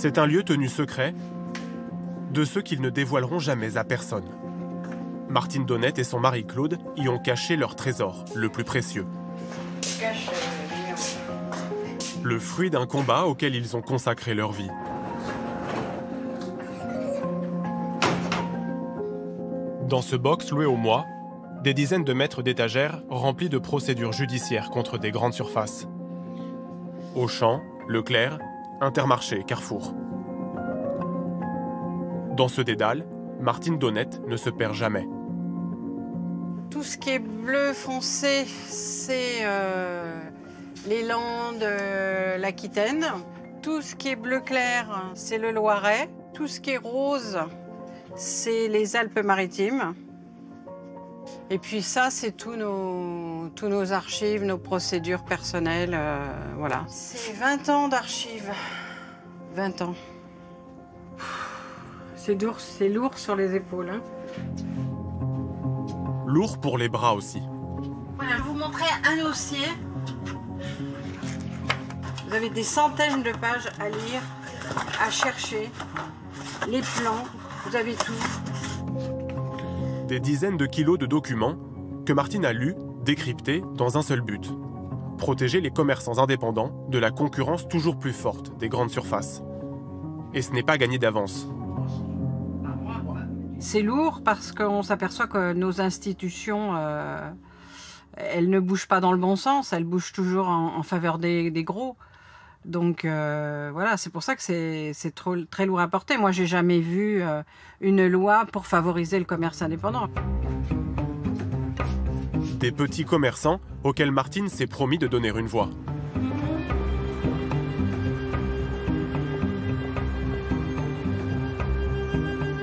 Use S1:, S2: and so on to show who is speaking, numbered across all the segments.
S1: C'est un lieu tenu secret de ceux qu'ils ne dévoileront jamais à personne. Martine Donnette et son mari Claude y ont caché leur trésor, le plus précieux. Le fruit d'un combat auquel ils ont consacré leur vie. Dans ce box loué au mois, des dizaines de mètres d'étagères remplis de procédures judiciaires contre des grandes surfaces. Auchan, Leclerc, Intermarché, Carrefour. Dans ce dédale, Martine Donnette ne se perd jamais.
S2: Tout ce qui est bleu foncé, c'est les Landes, l'Aquitaine. Tout ce qui est bleu clair, c'est le Loiret. Tout ce qui est rose, c'est les Alpes-Maritimes. Et puis ça, c'est tous nos archives, nos procédures personnelles. Voilà. C'est 20 ans d'archives. 20 ans. C'est lourd sur les épaules. Hein.
S1: Lourd pour les bras aussi.
S2: Voilà, je vais vous montrer un dossier. Vous avez des centaines de pages à lire, à chercher, les plans, vous avez tout.
S1: Des dizaines de kilos de documents que Martine a lus, décryptés dans un seul but. Protéger les commerçants indépendants de la concurrence toujours plus forte des grandes surfaces. Et ce n'est pas gagné d'avance.
S2: C'est lourd parce qu'on s'aperçoit que nos institutions, elles ne bougent pas dans le bon sens, elles bougent toujours en faveur des gros. Donc voilà, c'est pour ça que c'est très lourd à porter. Moi, j'ai jamais vu une loi pour favoriser le commerce indépendant.
S1: Des petits commerçants auxquels Martine s'est promis de donner une voix.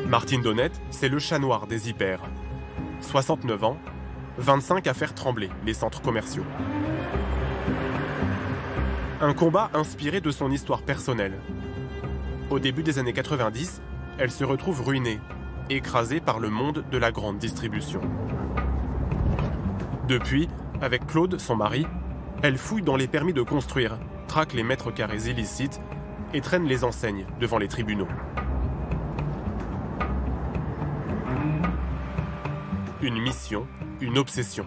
S1: Martine Donnette, c'est le chat noir des hyper. 69 ans, 25 à faire trembler les centres commerciaux. Un combat inspiré de son histoire personnelle. Au début des années 90, elle se retrouve ruinée, écrasée par le monde de la grande distribution. Depuis, avec Claude, son mari, elle fouille dans les permis de construire, traque les mètres carrés illicites et traîne les enseignes devant les tribunaux. Une mission, une obsession.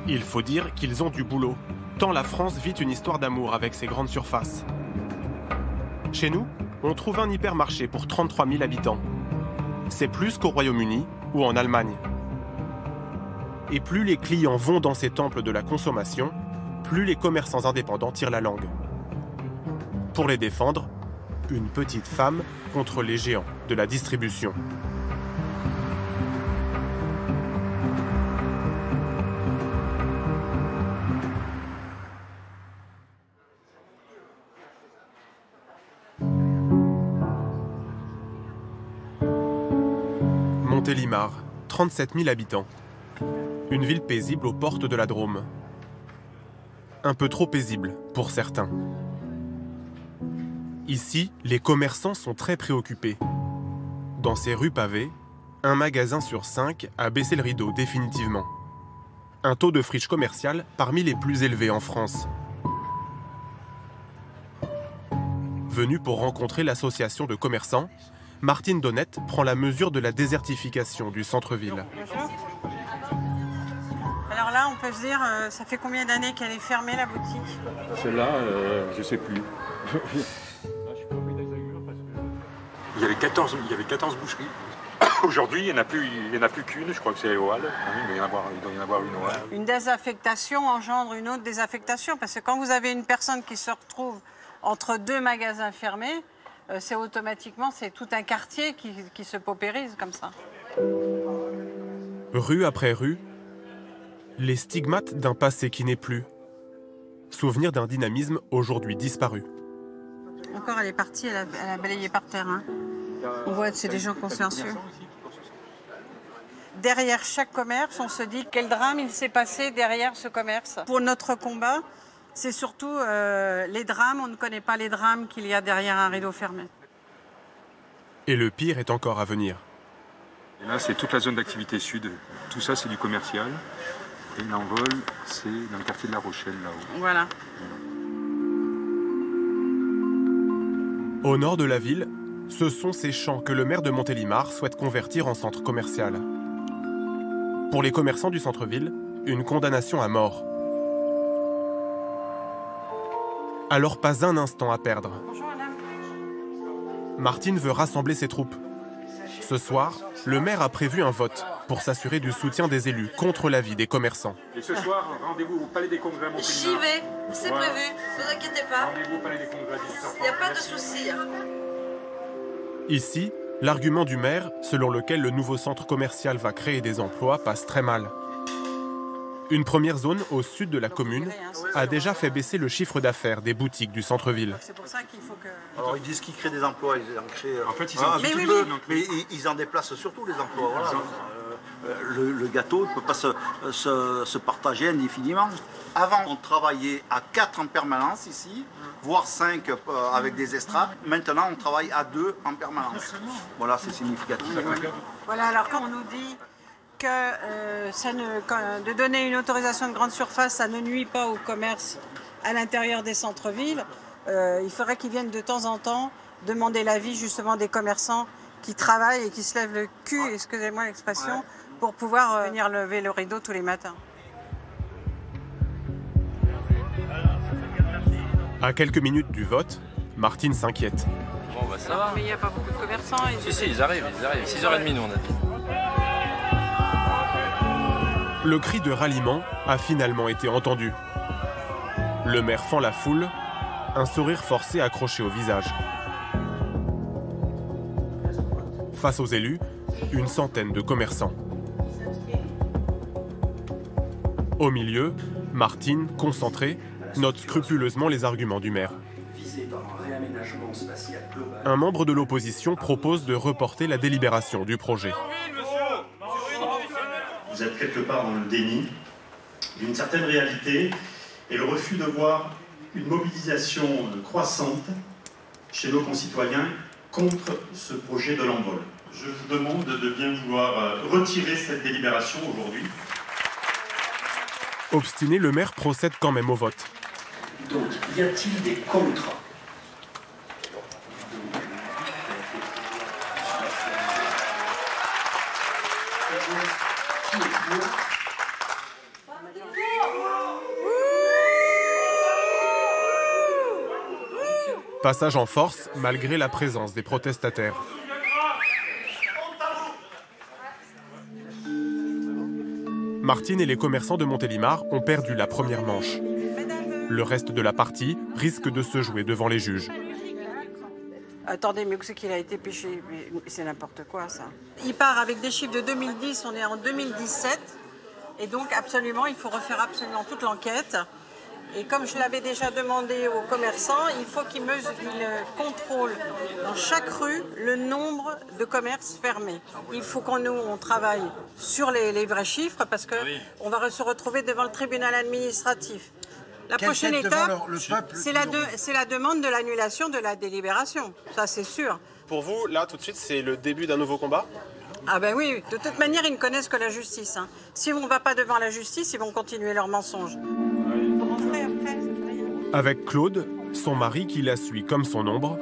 S1: Il faut dire qu'ils ont du boulot, tant la France vit une histoire d'amour avec ses grandes surfaces. Chez nous, on trouve un hypermarché pour 33 000 habitants. C'est plus qu'au Royaume-Uni ou en Allemagne. Et plus les clients vont dans ces temples de la consommation, plus les commerçants indépendants tirent la langue. Pour les défendre, une petite femme contre les géants de la distribution. Montélimar, 37 000 habitants. Une ville paisible aux portes de la Drôme. Un peu trop paisible pour certains. Ici, les commerçants sont très préoccupés. Dans ces rues pavées, un magasin sur 5 a baissé le rideau définitivement. Un taux de friche commerciale parmi les plus élevés en France. Venue pour rencontrer l'association de commerçants, Martine Donnette prend la mesure de la désertification du centre-ville.
S2: Alors là, on peut se dire, ça fait combien d'années qu'elle est fermée, la boutique?
S3: Celle-là, je sais plus. Il y avait 14 boucheries. Aujourd'hui, il n'y en a plus qu'une, je crois que c'est au Halles. Il doit y en avoir une au Halles.
S2: Une désaffectation engendre une autre désaffectation, parce que quand vous avez une personne qui se retrouve entre deux magasins fermés, c'est automatiquement, c'est tout un quartier qui se paupérise comme ça.
S1: Rue après rue, les stigmates d'un passé qui n'est plus. Souvenir d'un dynamisme aujourd'hui disparu.
S2: Encore, elle est partie, elle a balayé par terre. Hein. On voit que c'est des gens consciencieux. Derrière chaque commerce, on se dit quel drame il s'est passé derrière ce commerce. Pour notre combat, c'est surtout les drames, on ne connaît pas les drames qu'il y a derrière un rideau fermé.
S1: Et le pire est encore à venir.
S3: Et là, c'est toute la zone d'activité sud. Tout ça, c'est du commercial. Et l'envol, c'est dans le quartier de La Rochelle, là-haut.
S2: Voilà.
S1: Au nord de la ville, ce sont ces champs que le maire de Montélimar souhaite convertir en centre commercial. Pour les commerçants du centre-ville, une condamnation à mort. Alors pas un instant à perdre.
S2: Bonjour madame.
S1: Martine veut rassembler ses troupes. Ce soir, le maire a prévu un vote pour s'assurer du soutien des élus contre l'avis des commerçants.
S3: Et ce soir, rendez-vous au Palais des Congrès à Montélimar.
S4: J'y vais, c'est
S3: Voilà.
S4: prévu, ne vous inquiétez pas,
S3: Rendez-vous au Palais des Congrès à 18h30.
S4: il n'y a pas de
S3: Merci.
S4: souci.
S1: Ici, l'argument du maire, selon lequel le nouveau centre commercial va créer des emplois, passe très mal. Une première zone au sud de la commune a déjà fait baisser le chiffre d'affaires des boutiques du centre-ville.
S2: C'est pour ça qu'il faut que...
S5: Alors ils disent qu'ils créent des emplois, ils en créent.
S3: En fait, ils
S5: voilà,
S3: en
S5: un
S3: créent
S5: petit
S2: oui,
S5: peu,
S2: oui.
S5: mais ils en déplacent surtout les emplois. Voilà. Le gâteau ne peut pas se partager indéfiniment. Avant, on travaillait à 4 en permanence ici, voire 5 avec des estrades. Maintenant, on travaille à 2 en permanence. Voilà, c'est significatif.
S2: Voilà, alors quand on nous dit que de donner une autorisation de grande surface, ça ne nuit pas au commerce à l'intérieur des centres-villes, il faudrait qu'ils viennent de temps en temps demander l'avis justement des commerçants qui travaillent et qui se lèvent le cul, excusez-moi l'expression, pour pouvoir venir lever le rideau tous les matins.
S1: À quelques minutes du vote, Martine s'inquiète.
S6: Bon, bah ça va.
S2: Mais il n'y a pas beaucoup de commerçants.
S6: Si, ils arrivent. 6h30, nous, on a dit.
S1: Le cri de ralliement a finalement été entendu. Le maire fend la foule, un sourire forcé accroché au visage. Face aux élus, une centaine de commerçants. Au milieu, Martine, concentrée, note scrupuleusement les arguments du maire. Un membre de l'opposition propose de reporter la délibération du projet.
S7: Vous êtes quelque part dans le déni d'une certaine réalité et le refus de voir une mobilisation croissante chez nos concitoyens contre ce projet de l'envol. Je vous demande de bien vouloir retirer cette délibération aujourd'hui.
S1: Obstiné, le maire procède quand même au vote.
S8: Donc, y a-t-il des contre?
S1: Passage en force malgré la présence des protestataires. Martine et les commerçants de Montélimar ont perdu la première manche. Le reste de la partie risque de se jouer devant les juges.
S2: Attendez, mais où c'est qu'il a été pêché? C'est n'importe quoi, ça. Il part avec des chiffres de 2010, on est en 2017. Et donc, absolument, il faut refaire absolument toute l'enquête. Et comme je l'avais déjà demandé aux commerçants, il faut qu'ils contrôlent dans chaque rue le nombre de commerces fermés. Il faut qu'on travaille sur les vrais chiffres parce qu'on va se retrouver devant le tribunal administratif. La prochaine étape, c'est la demande de l'annulation de la délibération. Ça, c'est sûr.
S1: Pour vous, là, tout de suite, c'est le début d'un nouveau combat?
S2: Ah ben oui, de toute manière, ils ne connaissent que la justice. Hein. Si on ne va pas devant la justice, ils vont continuer leurs mensonges.
S1: Avec Claude, son mari qui la suit comme son ombre,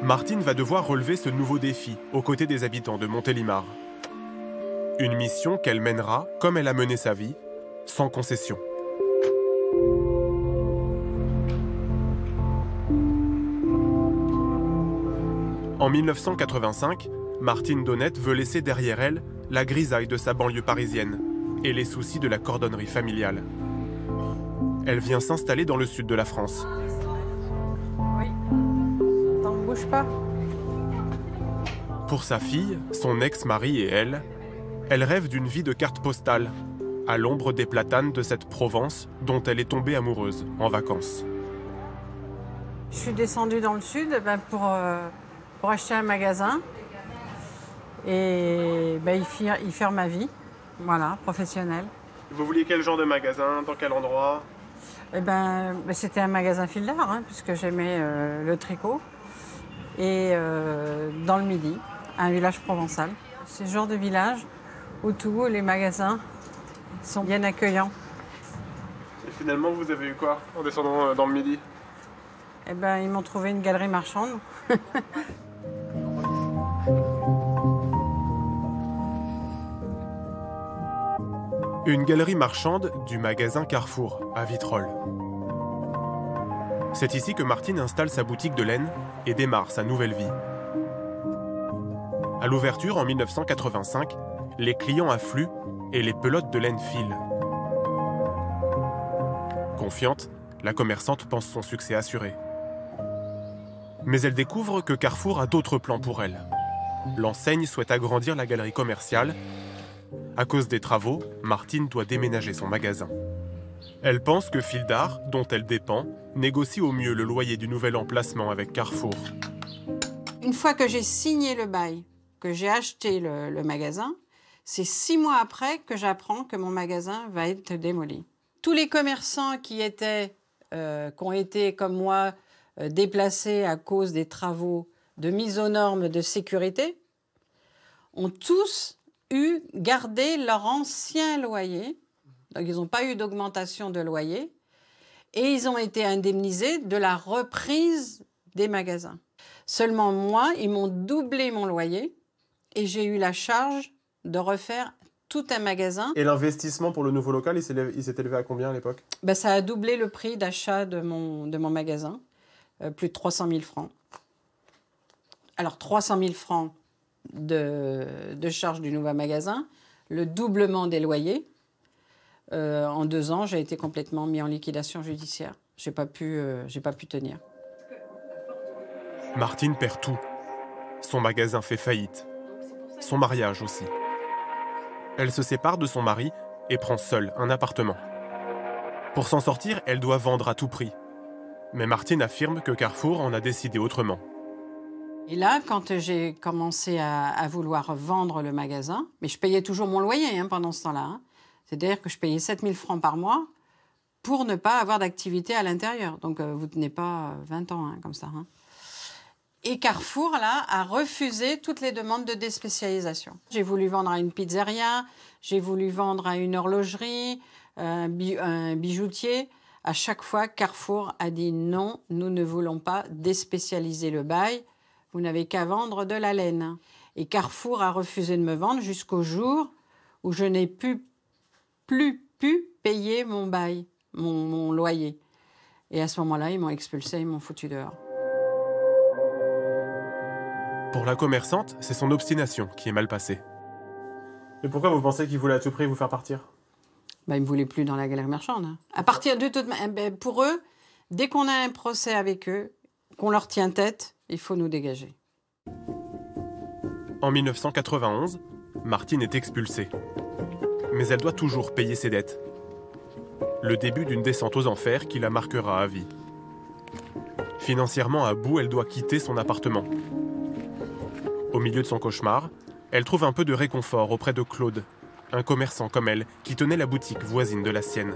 S1: Martine va devoir relever ce nouveau défi aux côtés des habitants de Montélimar. Une mission qu'elle mènera comme elle a mené sa vie, sans concession. En 1985, Martine Donnette veut laisser derrière elle la grisaille de sa banlieue parisienne et les soucis de la cordonnerie familiale. Elle vient s'installer dans le sud de la France.
S2: Oui. T'en bouge pas.
S1: Pour sa fille, son ex-mari et elle rêve d'une vie de carte postale, à l'ombre des platanes de cette Provence dont elle est tombée amoureuse en vacances.
S2: Je suis descendue dans le sud pour acheter un magasin et y faire ma vie, voilà, professionnelle.
S1: Vous vouliez quel genre de magasin? Dans quel endroit?
S2: C'était un magasin fil d'art, hein, puisque j'aimais le tricot. Et dans le Midi, un village provençal. C'est ce genre de village où les magasins sont bien accueillants.
S1: Et finalement, vous avez eu quoi en descendant dans le Midi?
S2: Eh ben, ils m'ont trouvé une galerie marchande.
S1: Une galerie marchande du magasin Carrefour, à Vitrolles. C'est ici que Martine installe sa boutique de laine et démarre sa nouvelle vie. À l'ouverture, en 1985, les clients affluent et les pelotes de laine filent. Confiante, la commerçante pense son succès assuré. Mais elle découvre que Carrefour a d'autres plans pour elle. L'enseigne souhaite agrandir la galerie commerciale. À cause des travaux, Martine doit déménager son magasin. Elle pense que Fildar, dont elle dépend, négocie au mieux le loyer du nouvel emplacement avec Carrefour.
S2: Une fois que j'ai signé le bail, que j'ai acheté le magasin, c'est 6 mois après que j'apprends que mon magasin va être démoli. Tous les commerçants qui ont été comme moi déplacés à cause des travaux de mise aux normes de sécurité ont tous gardé leur ancien loyer. Donc ils n'ont pas eu d'augmentation de loyer et ils ont été indemnisés de la reprise des magasins. Seulement moi, ils m'ont doublé mon loyer et j'ai eu la charge de refaire tout un magasin.
S1: Et l'investissement pour le nouveau local, il s'est élevé à combien à l'époque ?
S2: Ben, ça a doublé le prix d'achat de mon magasin, plus de 300 000 francs. Alors 300 000 francs de charge du nouveau magasin, le doublement des loyers. En 2 ans, j'ai été complètement mis en liquidation judiciaire. J'ai pas pu tenir.
S1: Martine perd tout. Son magasin fait faillite. Son mariage aussi. Elle se sépare de son mari et prend seule un appartement. Pour s'en sortir, elle doit vendre à tout prix. Mais Martine affirme que Carrefour en a décidé autrement.
S2: Et là, quand j'ai commencé à vouloir vendre le magasin, mais je payais toujours mon loyer pendant ce temps-là. C'est-à-dire que je payais 7 000 francs par mois pour ne pas avoir d'activité à l'intérieur. Donc, vous ne tenez pas 20 ans comme ça. Et Carrefour, là, a refusé toutes les demandes de déspécialisation. J'ai voulu vendre à une pizzeria, j'ai voulu vendre à une horlogerie, un bijoutier. À chaque fois, Carrefour a dit non, nous ne voulons pas déspécialiser le bail. Vous n'avez qu'à vendre de la laine. Et Carrefour a refusé de me vendre jusqu'au jour où je n'ai plus pu payer mon bail, mon loyer. Et à ce moment-là, ils m'ont expulsé, ils m'ont foutu dehors.
S1: Pour la commerçante, c'est son obstination qui est mal passée. Et pourquoi vous pensez qu'ils voulaient à tout prix vous faire partir ?
S2: Ils ne me voulaient plus dans la galerie marchande. À partir de toute pour eux, dès qu'on a un procès avec eux, qu'on leur tient tête, il faut nous dégager.
S1: En 1991, Martine est expulsée. Mais elle doit toujours payer ses dettes. Le début d'une descente aux enfers qui la marquera à vie. Financièrement à bout, elle doit quitter son appartement. Au milieu de son cauchemar, elle trouve un peu de réconfort auprès de Claude, un commerçant comme elle qui tenait la boutique voisine de la sienne.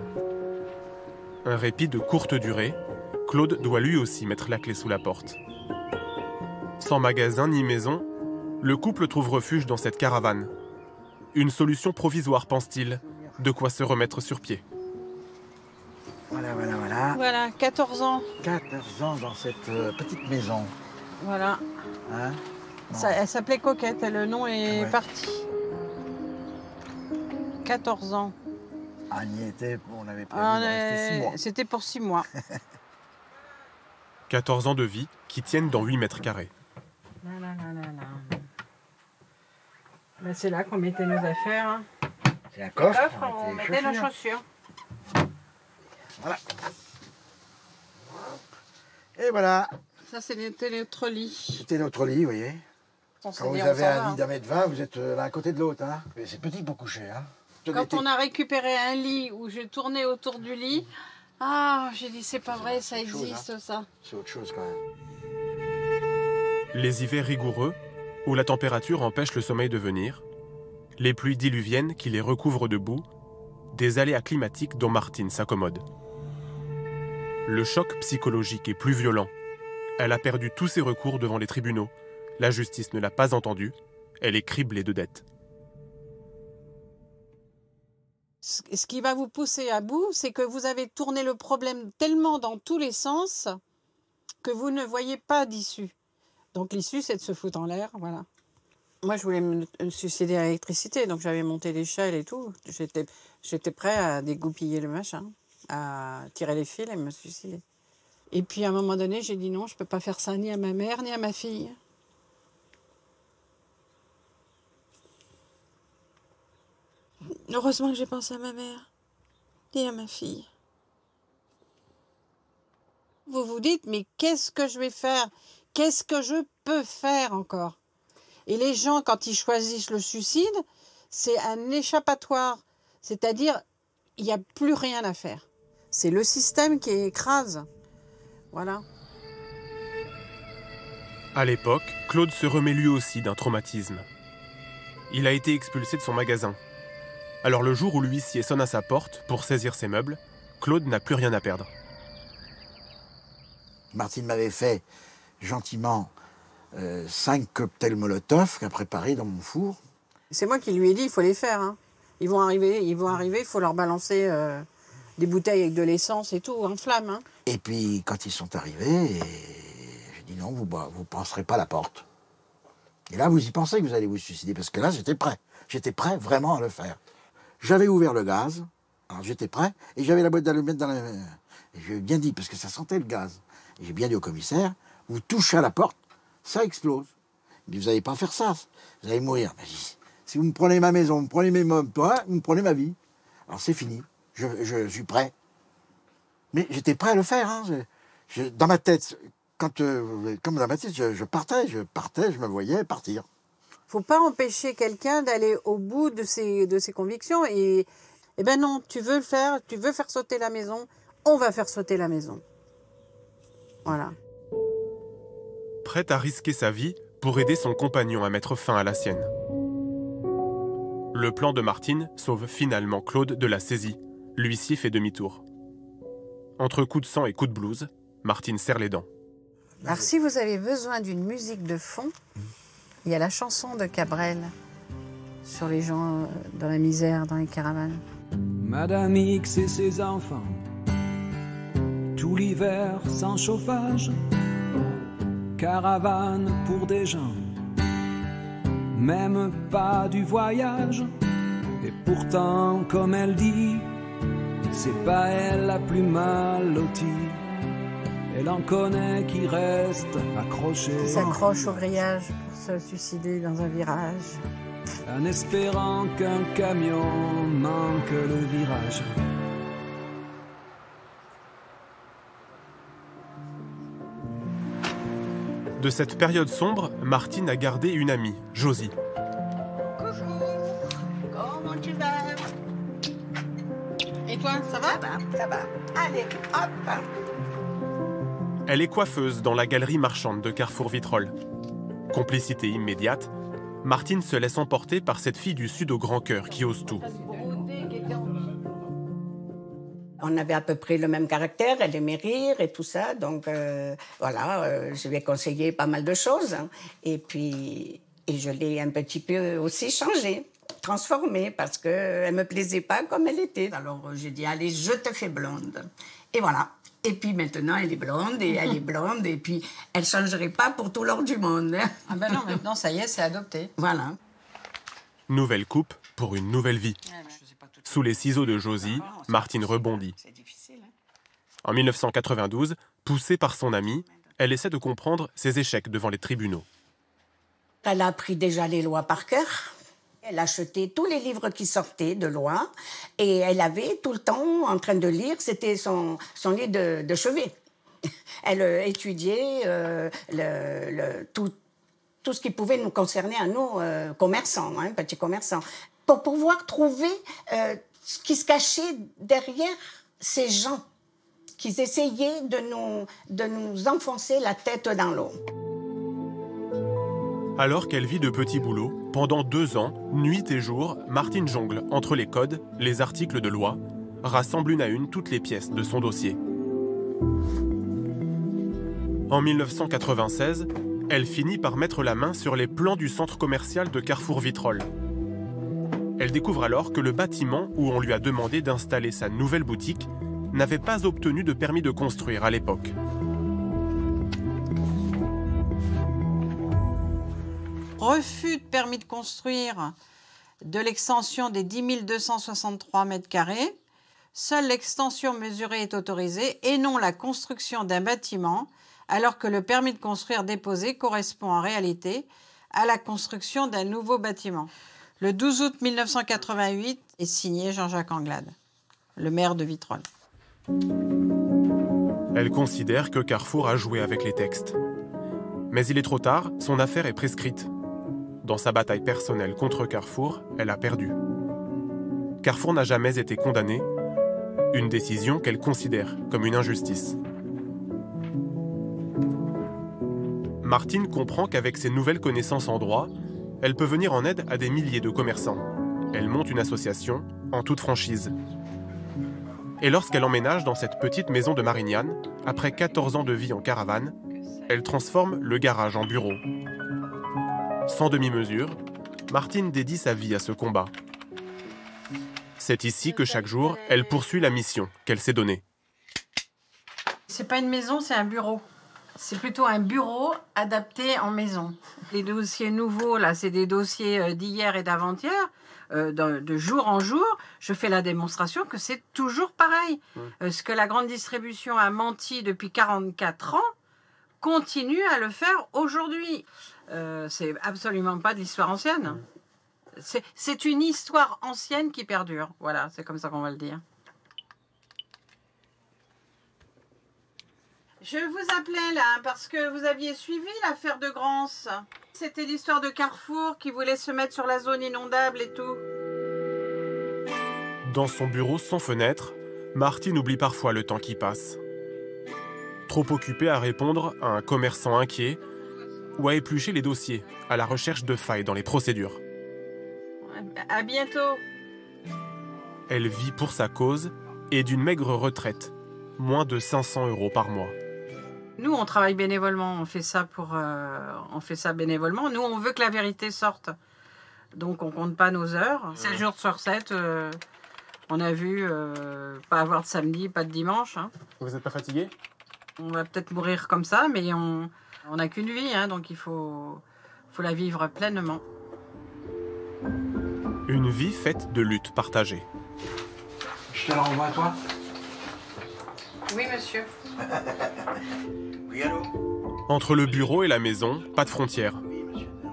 S1: Un répit de courte durée, Claude doit lui aussi mettre la clé sous la porte. Sans magasin ni maison, le couple trouve refuge dans cette caravane. Une solution provisoire, pense-t-il, de quoi se remettre sur pied.
S9: Voilà.
S2: Voilà, 14 ans.
S9: 14 ans dans cette petite maison.
S2: Voilà.
S9: Bon.
S2: Elle s'appelait Coquette et le nom est parti. 14 ans.
S9: On y était, on avait prévu de rester 6 mois.
S2: C'était pour 6 mois.
S1: 14 ans de vie qui tiennent dans 8 mètres carrés.
S2: C'est là qu'on mettait nos affaires.
S9: C'est un coffre,
S2: On mettait nos chaussures.
S9: Voilà. Et voilà.
S2: Ça, c'était notre lit.
S9: C'était notre lit, vous voyez. Quand vous avez un lit d'1,20 m, vous êtes l'un à côté de l'autre. C'est petit pour coucher.
S2: Quand on a récupéré un lit où j'ai tourné autour du lit, j'ai dit c'est pas vrai, ça existe ça.
S9: C'est autre chose quand même.
S1: Les hivers rigoureux, où la température empêche le sommeil de venir, les pluies diluviennes qui les recouvrent de boue, des aléas climatiques dont Martine s'accommode. Le choc psychologique est plus violent. Elle a perdu tous ses recours devant les tribunaux. La justice ne l'a pas entendue. Elle est criblée de dettes.
S2: Ce qui va vous pousser à bout, c'est que vous avez tourné le problème tellement dans tous les sens que vous ne voyez pas d'issue. Donc l'issue, c'est de se foutre en l'air, voilà. Moi, je voulais me suicider à l'électricité, donc j'avais monté l'échelle et tout. J'étais prêt à dégoupiller le machin, à tirer les fils et me suicider. Et puis à un moment donné, j'ai dit non, je ne peux pas faire ça ni à ma mère, ni à ma fille. Heureusement que j'ai pensé à ma mère et à ma fille. Vous vous dites, mais qu'est-ce que je vais faire? Qu'est-ce que je peux faire encore? Et les gens, quand ils choisissent le suicide, c'est un échappatoire. C'est-à-dire, il n'y a plus rien à faire. C'est le système qui écrase. Voilà.
S1: À l'époque, Claude se remet lui aussi d'un traumatisme. Il a été expulsé de son magasin. Alors le jour où l'huissier sonne à sa porte pour saisir ses meubles, Claude n'a plus rien à perdre.
S9: Martine m'avait fait gentiment 5 cocktails Molotov qu'à préparer dans mon four.
S2: C'est moi qui lui ai dit, il faut les faire. Hein. Ils vont arriver, il faut leur balancer des bouteilles avec de l'essence et tout, en flamme. Hein.
S9: Et puis, quand ils sont arrivés, j'ai dit non, vous ne passerez pas la porte. Et là, vous y pensez que vous allez vous suicider, parce que là, j'étais prêt. J'étais prêt vraiment à le faire. J'avais ouvert le gaz, alors j'étais prêt, et j'avais la boîte d'allumettes dans la main. Et j'ai bien dit, parce que ça sentait le gaz. Et j'ai bien dit au commissaire, vous touchez à la porte, ça explose. Il dit, vous n'allez pas faire ça, vous allez mourir. Mais si vous me prenez ma maison, vous me prenez mes meubles, vous me prenez ma vie. Alors c'est fini, je suis prêt. Mais j'étais prêt à le faire. Hein. Dans ma tête, comme dans ma tête, je partais, je me voyais partir.
S2: Il ne faut pas empêcher quelqu'un d'aller au bout de ses convictions. Et ben non, tu veux le faire, tu veux faire sauter la maison, on va faire sauter la maison. Voilà.
S1: Prête à risquer sa vie pour aider son compagnon à mettre fin à la sienne. Le plan de Martine sauve finalement Claude de la saisie. L'huissier fait demi-tour. Entre coups de sang et coups de blouse, Martine serre les dents.
S2: Alors si vous avez besoin d'une musique de fond, il y a la chanson de Cabrel sur les gens dans la misère, dans les caravanes.
S10: Madame X et ses enfants, tout l'hiver sans chauffage, caravane pour des gens, même pas du voyage. Et pourtant, comme elle dit, c'est pas elle la plus mal lotie. Elle en connaît qui restent accrochés.
S2: Qui s'accrochent au grillage pour se suicider dans un virage.
S10: En espérant qu'un camion manque le virage.
S1: De cette période sombre, Martine a gardé une amie, Josie.
S2: Coucou, comment tu vas? Et toi, ça va? Ça va. Allez, hop.
S1: Elle est coiffeuse dans la galerie marchande de Carrefour Vitrolles. Complicité immédiate, Martine se laisse emporter par cette fille du Sud au grand cœur qui ose tout.
S11: On avait à peu près le même caractère, elle aimait rire et tout ça, donc voilà, je lui ai conseillé pas mal de choses. Hein. Et je l'ai un petit peu aussi changée, transformée, parce qu'elle ne me plaisait pas comme elle était. Alors j'ai dit, allez, je te fais blonde. Et voilà. Et puis maintenant, elle est blonde, et elle est blonde, et puis elle ne changerait pas pour tout l'or du monde. Hein.
S2: Ah ben non, maintenant, ça y est, c'est adopté.
S11: Voilà.
S1: Nouvelle coupe pour une nouvelle vie. Sous les ciseaux de Josie, Martine rebondit. En 1992, poussée par son amie, elle essaie de comprendre ses échecs devant les tribunaux.
S11: Elle a appris déjà les lois par cœur. Elle achetait tous les livres qui sortaient de loi et elle avait tout le temps en train de lire, c'était son lit de chevet. Elle étudiait tout ce qui pouvait nous concerner à nous, commerçants, hein, petits commerçants, pour pouvoir trouver ce qui se cachait derrière ces gens qui essayaient de nous enfoncer la tête dans l'eau.
S1: Alors qu'elle vit de petits boulots, pendant 2 ans, nuit et jour, Martine jongle entre les codes, les articles de loi, rassemble une à une toutes les pièces de son dossier. En 1996, elle finit par mettre la main sur les plans du centre commercial de Carrefour Vitrolles. Elle découvre alors que le bâtiment où on lui a demandé d'installer sa nouvelle boutique n'avait pas obtenu de permis de construire à l'époque.
S2: refus de permis de construire de l'extension des 10 263 mètres carrés. Seule l'extension mesurée est autorisée et non la construction d'un bâtiment, alors que le permis de construire déposé correspond en réalité à la construction d'un nouveau bâtiment. Le 12 août 1988 est signé Jean-Jacques Anglade, le maire de Vitrolles.
S1: Elle considère que Carrefour a joué avec les textes. Mais il est trop tard, son affaire est prescrite. Dans sa bataille personnelle contre Carrefour, elle a perdu. Carrefour n'a jamais été condamné, une décision qu'elle considère comme une injustice. Martine comprend qu'avec ses nouvelles connaissances en droit, elle peut venir en aide à des milliers de commerçants. Elle monte une association en toute franchise. Et lorsqu'elle emménage dans cette petite maison de Marignane, après 14 ans de vie en caravane, elle transforme le garage en bureau. Sans demi-mesure, Martine dédie sa vie à ce combat. C'est ici que chaque jour, elle poursuit la mission qu'elle s'est donnée.
S2: C'est pas une maison, c'est un bureau. C'est plutôt un bureau adapté en maison. Les dossiers nouveaux, là, c'est des dossiers d'hier et d'avant-hier. De jour en jour, je fais la démonstration que c'est toujours pareil. Ce que la grande distribution a menti depuis 44 ans, continue à le faire aujourd'hui. C'est absolument pas de l'histoire ancienne. C'est une histoire ancienne qui perdure. Voilà, c'est comme ça qu'on va le dire. Je vous appelais là parce que vous aviez suivi l'affaire de Grance. C'était l'histoire de Carrefour qui voulait se mettre sur la zone inondable et tout.
S1: Dans son bureau sans fenêtre, Martine oublie parfois le temps qui passe. Trop occupée à répondre à un commerçant inquiet ou à éplucher les dossiers à la recherche de failles dans les procédures.
S2: À bientôt.
S1: Elle vit pour sa cause et d'une maigre retraite, moins de 500 € par mois.
S2: Nous, on travaille bénévolement, on fait ça bénévolement. Nous, on veut que la vérité sorte. Donc, on compte pas nos heures. 7 jours sur 7, on a vu pas avoir de samedi, pas de dimanche. Hein.
S1: Vous n'êtes pas fatigué ?
S2: On va peut-être mourir comme ça, mais on n'a qu'une vie, hein, donc il faut la vivre pleinement.
S1: Une vie faite de luttes partagées.
S9: Je te la renvoie à toi ?
S2: Oui, monsieur.
S9: Oui, allô ?
S1: Entre le bureau et la maison, pas de frontières.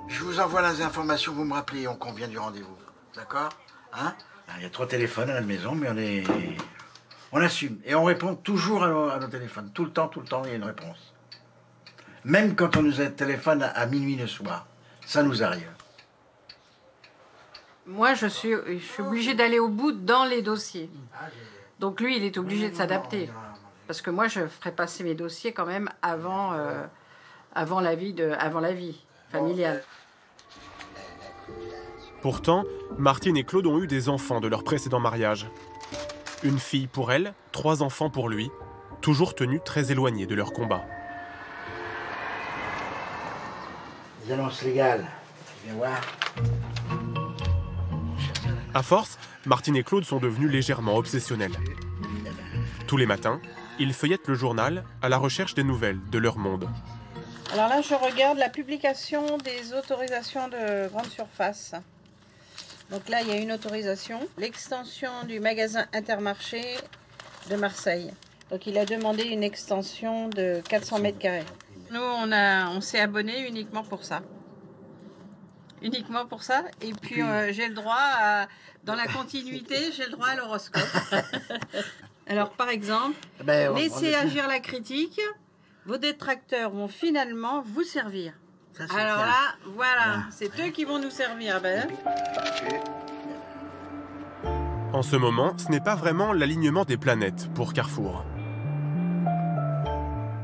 S9: Je vous envoie les informations, vous me rappelez et on convient du rendez-vous. D'accord ? Hein ? Il y a 3 téléphones à la maison, mais on assume. Et on répond toujours à nos téléphones. Tout le temps, il y a une réponse. Même quand on nous téléphone à minuit le soir. Ça nous arrive.
S2: Moi, je suis obligée d'aller au bout dans les dossiers. Donc lui, il est obligé de s'adapter. Parce que moi, je ferai passer mes dossiers quand même avant la vie familiale.
S1: Pourtant, Martine et Claude ont eu des enfants de leur précédent mariage. Une fille pour elle, 3 enfants pour lui, toujours tenus très éloignés de leur combat.
S9: Les annonces légales, viens voir.
S1: À force, Martine et Claude sont devenus légèrement obsessionnels. Tous les matins, ils feuillettent le journal à la recherche des nouvelles de leur monde.
S2: Alors là, je regarde la publication des autorisations de grande surface. Donc là, il y a une autorisation, l'extension du magasin Intermarché de Marseille. Donc il a demandé une extension de 400 mètres carrés. Nous, on s'est abonnés uniquement pour ça. Uniquement pour ça. Et puis, j'ai le droit dans la continuité, j'ai le droit à l'horoscope. Alors, par exemple, laissez agir la critique, vos détracteurs vont finalement vous servir. Ça, alors clair. Là, voilà, c'est eux qui vont nous servir.
S1: En ce moment, ce n'est pas vraiment l'alignement des planètes pour Carrefour.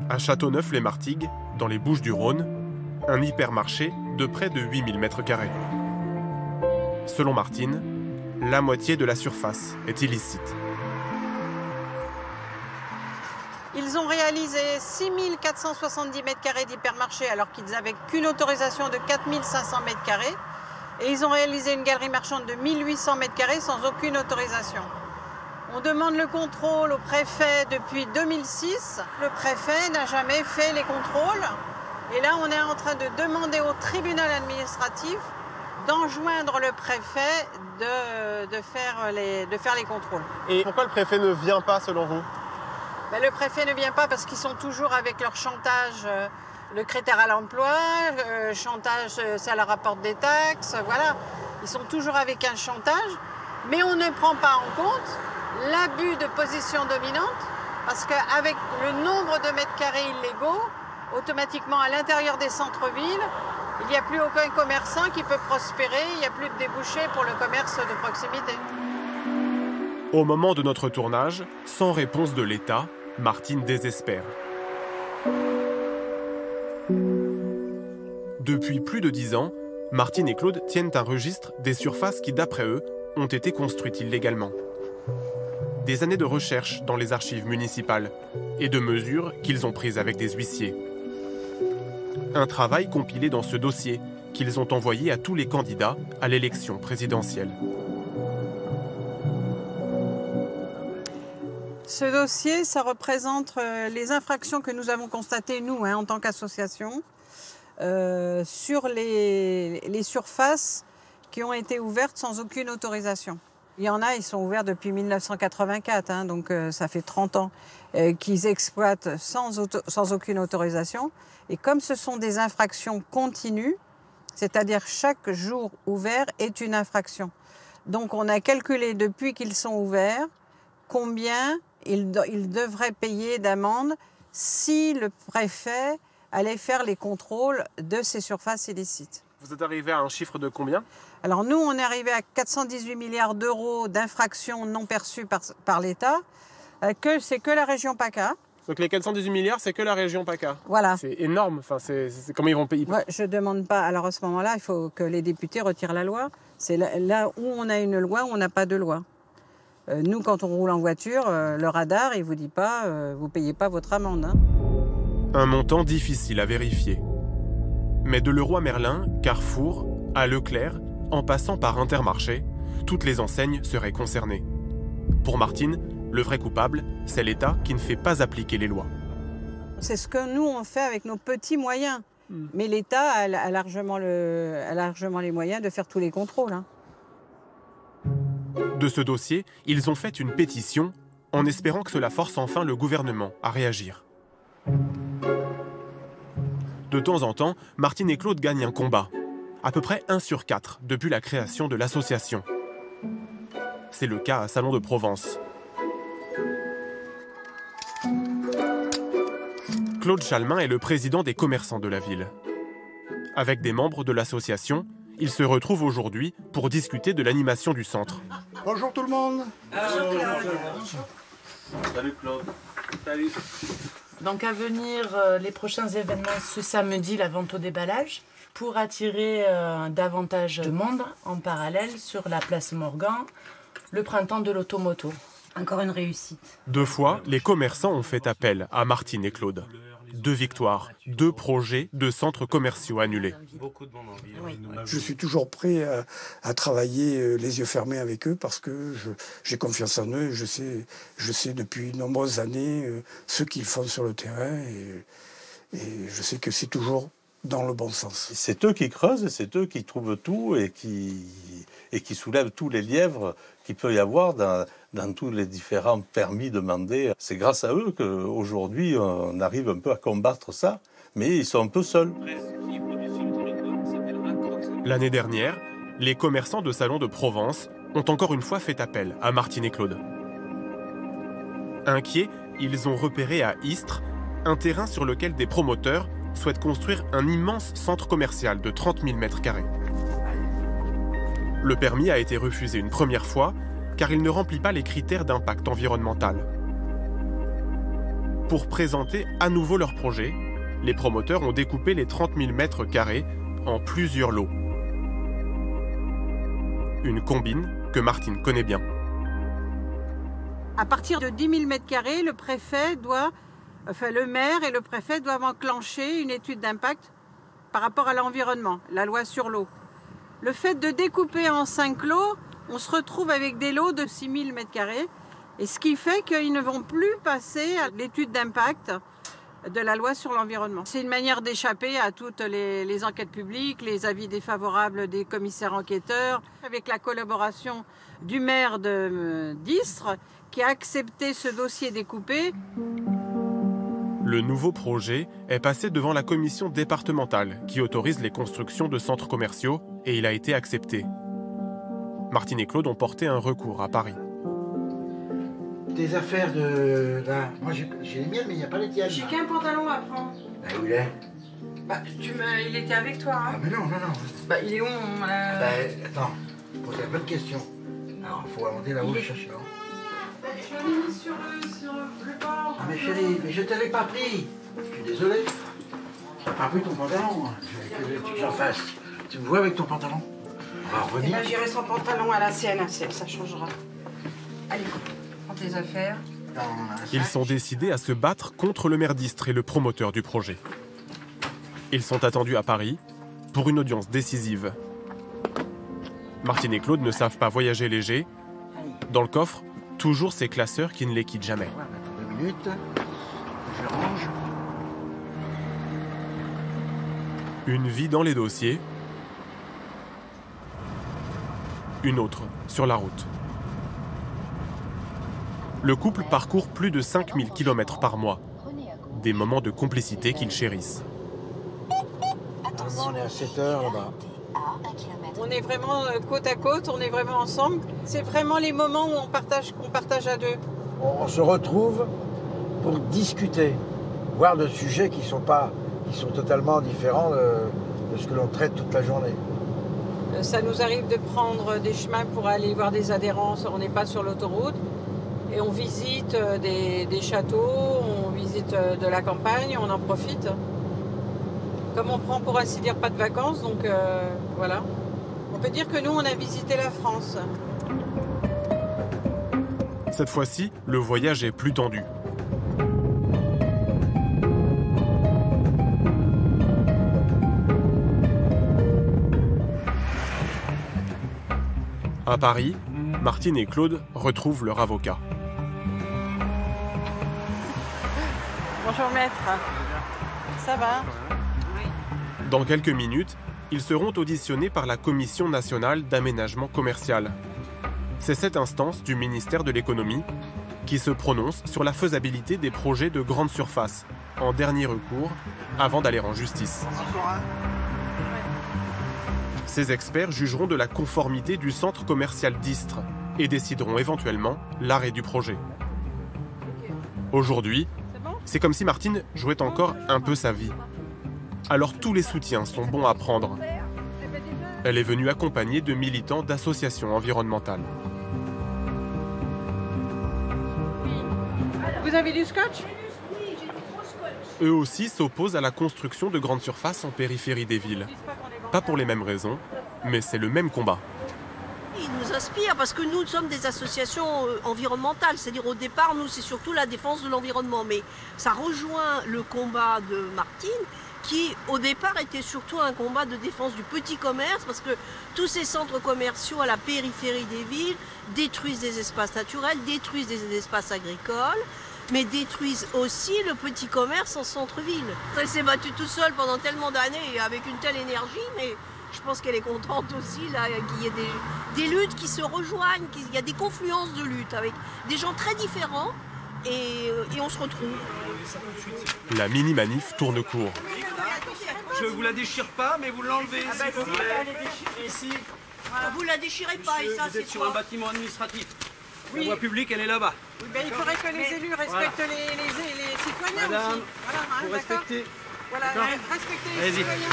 S1: À Châteauneuf-les-Martigues, dans les Bouches-du-Rhône, un hypermarché de près de 8000 m². Selon Martine, la moitié de la surface est illicite.
S2: Ils ont réalisé 6470 m² d'hypermarché alors qu'ils n'avaient qu'une autorisation de 4500 m². Et ils ont réalisé une galerie marchande de 1800 m² sans aucune autorisation. On demande le contrôle au préfet depuis 2006. Le préfet n'a jamais fait les contrôles. Et là, on est en train de demander au tribunal administratif d'enjoindre le préfet de faire les contrôles.
S1: Et pourquoi le préfet ne vient pas selon vous?
S2: Ben, le préfet ne vient pas parce qu'ils sont toujours avec leur chantage, le critère à l'emploi, chantage, ça leur rapporte des taxes, voilà. Ils sont toujours avec un chantage, mais on ne prend pas en compte l'abus de position dominante, parce qu'avec le nombre de mètres carrés illégaux, automatiquement à l'intérieur des centres-villes, il n'y a plus aucun commerçant qui peut prospérer, il n'y a plus de débouchés pour le commerce de proximité.
S1: Au moment de notre tournage, sans réponse de l'État, Martine désespère. Depuis plus de 10 ans, Martine et Claude tiennent un registre des surfaces qui, d'après eux, ont été construites illégalement. Des années de recherche dans les archives municipales et de mesures qu'ils ont prises avec des huissiers. Un travail compilé dans ce dossier qu'ils ont envoyé à tous les candidats à l'élection présidentielle.
S2: Ce dossier, ça représente les infractions que nous avons constatées, nous, en tant qu'association, sur les surfaces qui ont été ouvertes sans aucune autorisation. Il y en a, ils sont ouverts depuis 1984, donc ça fait 30 ans qu'ils exploitent sans aucune autorisation. Et comme ce sont des infractions continues, c'est-à-dire chaque jour ouvert est une infraction. Donc on a calculé depuis qu'ils sont ouverts combien ils devraient payer d'amende si le préfet allait faire les contrôles de ces surfaces illicites.
S1: Vous êtes arrivé à un chiffre de combien?
S2: Alors nous, on est arrivé à 418 milliards d'euros d'infractions non perçues par l'État, c'est que la région PACA.
S1: Donc les 418 milliards, c'est que la région PACA.
S2: Voilà.
S1: C'est énorme. Enfin, c'est comment ils vont payer?
S2: Ouais, je ne demande pas. Alors à ce moment-là, il faut que les députés retirent la loi. C'est là où on a une loi, où on n'a pas de loi. Nous, quand on roule en voiture, le radar, il ne vous dit pas, vous ne payez pas votre amende.
S1: Un montant difficile à vérifier. Mais de Leroy Merlin, Carrefour, à Leclerc, en passant par Intermarché, toutes les enseignes seraient concernées. Pour Martine, le vrai coupable, c'est l'État qui ne fait pas appliquer les lois.
S2: C'est ce que nous, on fait avec nos petits moyens. Mais l'État a largement les moyens de faire tous les contrôles.
S1: De ce dossier, ils ont fait une pétition en espérant que cela force enfin le gouvernement à réagir. De temps en temps, Martine et Claude gagnent un combat. À peu près 1 sur 4 depuis la création de l'association. C'est le cas à Salon de Provence. Claude Chalmin est le président des commerçants de la ville. Avec des membres de l'association, il se retrouve aujourd'hui pour discuter de l'animation du centre.
S12: Bonjour tout le monde.
S6: Salut Claude.
S12: Salut.
S13: Donc à venir, les prochains événements ce samedi, la vente au déballage, pour attirer davantage de monde en parallèle sur la place Morgan, le printemps de l'automoto.
S14: Encore une réussite.
S1: 2 fois, les commerçants ont fait appel à Martine et Claude. 2 victoires, 2 projets de centres commerciaux annulés.
S12: Je suis toujours prêt à travailler les yeux fermés avec eux parce que j'ai confiance en eux. Je sais depuis de nombreuses années ce qu'ils font sur le terrain et je sais que c'est toujours dans le bon sens.
S15: C'est eux qui creusent, c'est eux qui trouvent tout et qui soulèvent tous les lièvres qu'il peut y avoir dans tous les différents permis demandés. C'est grâce à eux qu'aujourd'hui on arrive un peu à combattre ça, mais ils sont un peu seuls.
S1: L'année dernière, les commerçants de Salon de Provence ont encore une fois fait appel à Martine et Claude. Inquiets, ils ont repéré à Istres un terrain sur lequel des promoteurs souhaitent construire un immense centre commercial de 30 000 m². Le permis a été refusé une première fois car il ne remplit pas les critères d'impact environnemental. Pour présenter à nouveau leur projet, les promoteurs ont découpé les 30 000 m² en plusieurs lots. Une combine que Martine connaît bien.
S2: À partir de 10 000 m², le maire et le préfet doivent enclencher une étude d'impact par rapport à l'environnement, la loi sur l'eau. Le fait de découper en 5 lots, on se retrouve avec des lots de 6 000 m², et ce qui fait qu'ils ne vont plus passer à l'étude d'impact de la loi sur l'environnement. C'est une manière d'échapper à toutes les enquêtes publiques, les avis défavorables des commissaires enquêteurs, avec la collaboration du maire d'Istres qui a accepté ce dossier découpé.
S1: Le nouveau projet est passé devant la commission départementale qui autorise les constructions de centres commerciaux et il a été accepté. Martine et Claude ont porté un recours à Paris.
S9: Tes affaires de... Là, moi j'ai les miennes mais il n'y a pas les tiennes.
S2: J'ai qu'un pantalon à prendre.
S9: Où il est?
S2: Il était avec toi, hein?
S9: Ah mais non.
S2: Il est où
S9: attends, pose la bonne question. Alors, il faut remonter là-haut le chercher.
S2: Je l'ai mis sur le bord.
S9: Ah mais chérie, mais je ne t'avais pas pris. Je suis désolé. Tu n'as pas pris ton pantalon. Que veux-tu que j'en fasse? Tu me vois avec ton pantalon? On va revenir.
S2: J'irai son pantalon à la sienne, ça changera. Allez, prends tes affaires.
S1: Ils sont décidés à se battre contre le maire d'Istres et le promoteur du projet. Ils sont attendus à Paris pour une audience décisive. Martine et Claude ne savent pas voyager léger. Dans le coffre, toujours ces classeurs qui ne les quittent jamais.
S9: 2 minutes, je range.
S1: Une vie dans les dossiers, une autre sur la route. Le couple parcourt plus de 5000 km par mois. Des moments de complicité qu'ils chérissent.
S9: On est à 7 heures là-bas.
S2: On est vraiment côte à côte, on est vraiment ensemble. C'est vraiment les moments où qu'on partage à deux.
S9: On se retrouve pour discuter, voir de sujets qui sont totalement différents de ce que l'on traite toute la journée.
S2: Ça nous arrive de prendre des chemins pour aller voir des adhérents, on n'est pas sur l'autoroute. Et on visite des châteaux, on visite de la campagne, on en profite. Comme on prend pour ainsi dire pas de vacances, donc voilà. On peut dire que nous, on a visité la France.
S1: Cette fois-ci, le voyage est plus tendu. À Paris, Martine et Claude retrouvent leur avocat.
S2: Bonjour maître. Ça va?
S1: Dans quelques minutes, ils seront auditionnés par la Commission nationale d'aménagement commercial. C'est cette instance du ministère de l'économie qui se prononce sur la faisabilité des projets de grande surface, en dernier recours, avant d'aller en justice. Ces experts jugeront de la conformité du centre commercial d'Istres et décideront éventuellement l'arrêt du projet. Aujourd'hui, c'est comme si Martine jouait encore un peu sa vie. Alors tous les soutiens sont bons à prendre. Elle est venue accompagnée de militants d'associations environnementales.
S2: Vous avez du scotch?
S1: Eux aussi s'opposent à la construction de grandes surfaces en périphérie des villes. Pas pour les mêmes raisons, mais c'est le même combat.
S4: Il nous inspire parce que nous sommes des associations environnementales, c'est-à-dire au départ, nous, c'est surtout la défense de l'environnement. Mais ça rejoint le combat de Martine, qui au départ était surtout un combat de défense du petit commerce, parce que tous ces centres commerciaux à la périphérie des villes détruisent des espaces naturels, détruisent des espaces agricoles, mais détruisent aussi le petit commerce en centre-ville. Elle s'est battue toute seule pendant tellement d'années avec une telle énergie, mais je pense qu'elle est contente aussi là, qu'il y ait des luttes qui se rejoignent, qu'il y a des confluences de luttes avec des gens très différents et on se retrouve.
S1: La mini-manif tourne court.
S14: Je vous la déchire pas, mais vous l'enlevez.
S4: Ah bah,
S14: s'il vous plaît. Ici.
S4: Voilà. Vous la déchirez pas, et ça
S14: vous
S4: c'est
S14: êtes sur un bâtiment administratif. La voie publique, elle est là-bas.
S2: Oui, ben, il faudrait que les élus respectent les citoyens
S14: Madame,
S2: aussi. Voilà,
S14: faut respecter.
S2: Voilà, respecter les
S1: Allez-y.
S2: citoyens.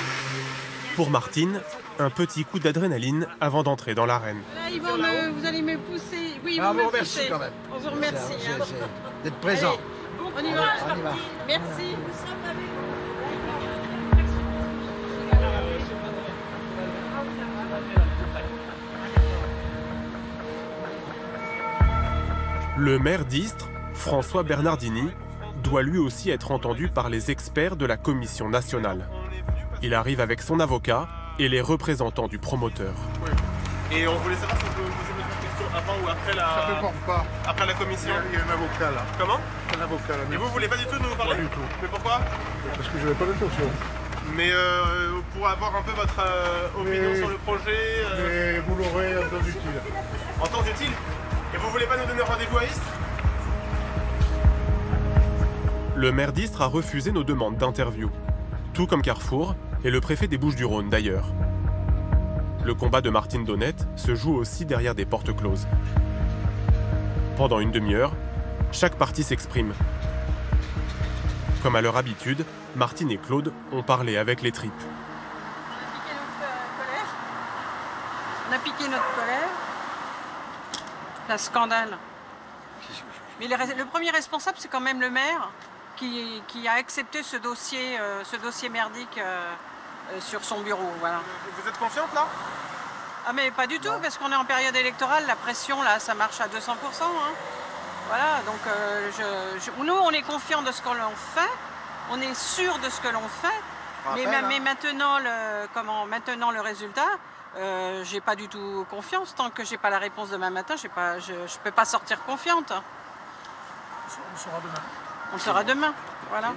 S1: Pour Martine, un petit coup d'adrénaline avant d'entrer dans l'arène.
S2: Là, ils vont vous allez me pousser. Oui,
S9: Ah,
S2: vous
S9: vous
S2: me
S9: remercie
S2: poussez.
S9: quand même.
S2: On vous remercie. hein.
S9: D'être présent.
S2: Allez, on y va.
S9: On y va.
S2: Merci.
S1: Le maire d'Istres, François Bernardini, doit lui aussi être entendu par les experts de la Commission nationale. Il arrive avec son avocat et les représentants du promoteur.
S16: Et on voulait savoir si on peut poser une question
S1: Avant ou après la...
S16: Ça ne dépend pas.
S1: Après la commission?
S16: Il y a un avocat là.
S1: Comment?
S16: Un avocat là.
S1: Et vous voulez pas du tout nous parler?
S16: Pas du tout.
S1: Mais pourquoi?
S16: Parce que je n'avais pas d'intention.
S1: Mais pour avoir un peu votre opinion sur le projet...
S16: Mais vous l'aurez en temps utile.
S1: En temps utile? Et vous voulez pas nous donner rendez-vous à Istres? Le maire d'Istres a refusé nos demandes d'interview. Tout comme Carrefour et le préfet des Bouches-du-Rhône d'ailleurs. Le combat de Martine Donnette se joue aussi derrière des portes closes. Pendant une demi-heure, chaque partie s'exprime. Comme à leur habitude, Martine et Claude ont parlé avec les tripes.
S2: On a piqué notre colère. C'est un scandale. Mais le premier responsable, c'est quand même le maire qui a accepté ce dossier merdique sur son bureau. Voilà.
S1: Vous êtes confiante là?
S2: Ah mais pas du tout, parce qu'on est en période électorale, la pression là, ça marche à 200%. Hein. Voilà, donc nous on est confiants de ce que l'on fait, on est sûr de ce que l'on fait, mais maintenant le résultat, j'ai pas du tout confiance. Tant que j'ai pas la réponse demain matin, je peux pas sortir confiante.
S16: On le saura demain.
S2: On le saura demain, voilà.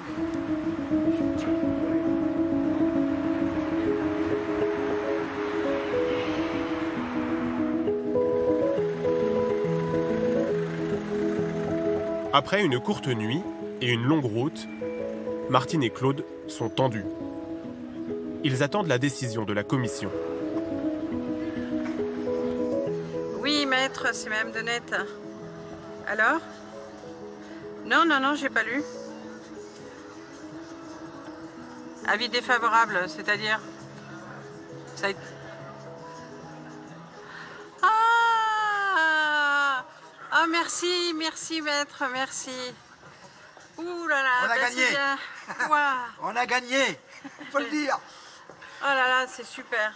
S1: Après une courte nuit et une longue route, Martine et Claude sont tendus. Ils attendent la décision de la commission.
S2: Oui, maître, c'est Mme Donnette. Alors? Non, j'ai pas lu. Avis défavorable, c'est-à-dire? Ça a été... Ah, merci, maître, merci. Ouh là là,
S9: on a gagné.
S2: Wow.
S9: On a gagné, il faut le dire.
S2: Oh là là, c'est super.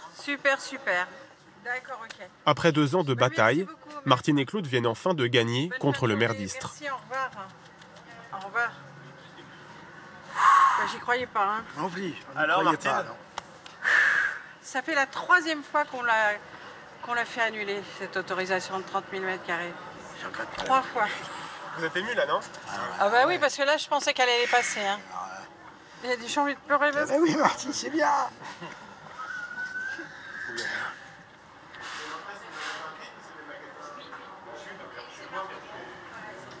S2: D'accord, ok.
S1: Après 2 ans de bataille, Martine et Claude viennent enfin de gagner contre le maire d'Istres.
S2: Merci, au revoir. Au revoir. J'y croyais pas. Hein.
S9: Non plus.
S1: Alors, Martine pas,
S2: ça fait la 3e fois qu'on l'a fait annuler, cette autorisation de 30 000 m². 3 fois.
S1: Vous êtes ému là, non?
S2: Ah bah oui, parce que là, je pensais qu'elle allait passer. Hein. Il a dit, j'ai envie de pleurer.
S9: Ah bah oui, Martine, c'est bien.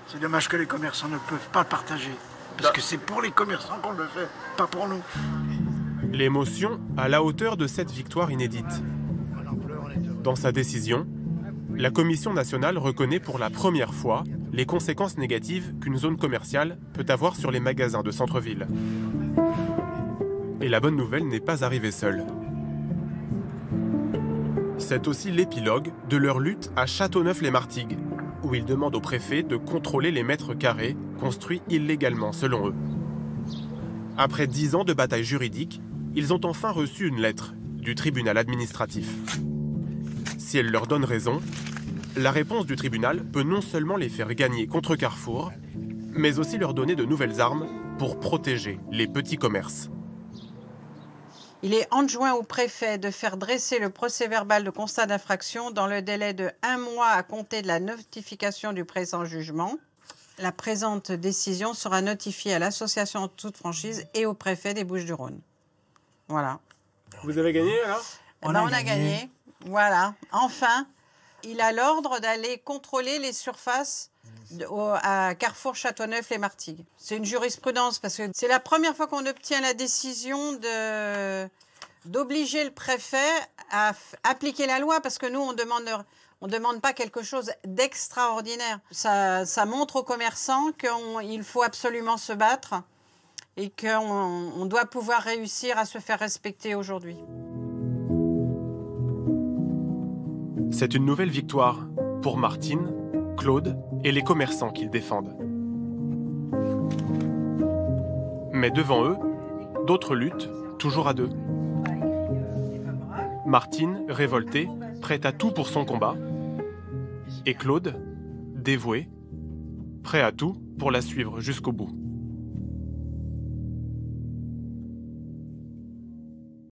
S9: C'est dommage que les commerçants ne peuvent pas le partager. Parce que c'est pour les commerçants qu'on le fait, pas pour nous.
S1: L'émotion à la hauteur de cette victoire inédite. Dans sa décision, la Commission nationale reconnaît pour la première fois les conséquences négatives qu'une zone commerciale peut avoir sur les magasins de centre-ville. Et la bonne nouvelle n'est pas arrivée seule. C'est aussi l'épilogue de leur lutte à Châteauneuf-les-Martigues, où ils demandent au préfet de contrôler les mètres carrés construits illégalement selon eux. Après 10 ans de bataille juridique, ils ont enfin reçu une lettre du tribunal administratif. Si elle leur donne raison, la réponse du tribunal peut non seulement les faire gagner contre Carrefour, mais aussi leur donner de nouvelles armes pour protéger les petits commerces.
S2: Il est enjoint au préfet de faire dresser le procès-verbal de constat d'infraction dans le délai de 1 mois à compter de la notification du présent jugement. La présente décision sera notifiée à l'association en toute franchise et au préfet des Bouches-du-Rhône. Voilà.
S1: Vous avez gagné alors?
S2: On a gagné. Voilà. Enfin, il a l'ordre d'aller contrôler les surfaces à Carrefour Châteauneuf-les-Martigues. C'est une jurisprudence parce que c'est la première fois qu'on obtient la décision d'obliger le préfet à appliquer la loi parce que nous, on demande pas quelque chose d'extraordinaire. Ça montre aux commerçants qu'il faut absolument se battre et qu'on doit pouvoir réussir à se faire respecter aujourd'hui.
S1: C'est une nouvelle victoire pour Martine, Claude et les commerçants qu'ils défendent. Mais devant eux, d'autres luttent, toujours à 2. Martine, révoltée, prête à tout pour son combat. Et Claude, dévoué, prêt à tout pour la suivre jusqu'au bout.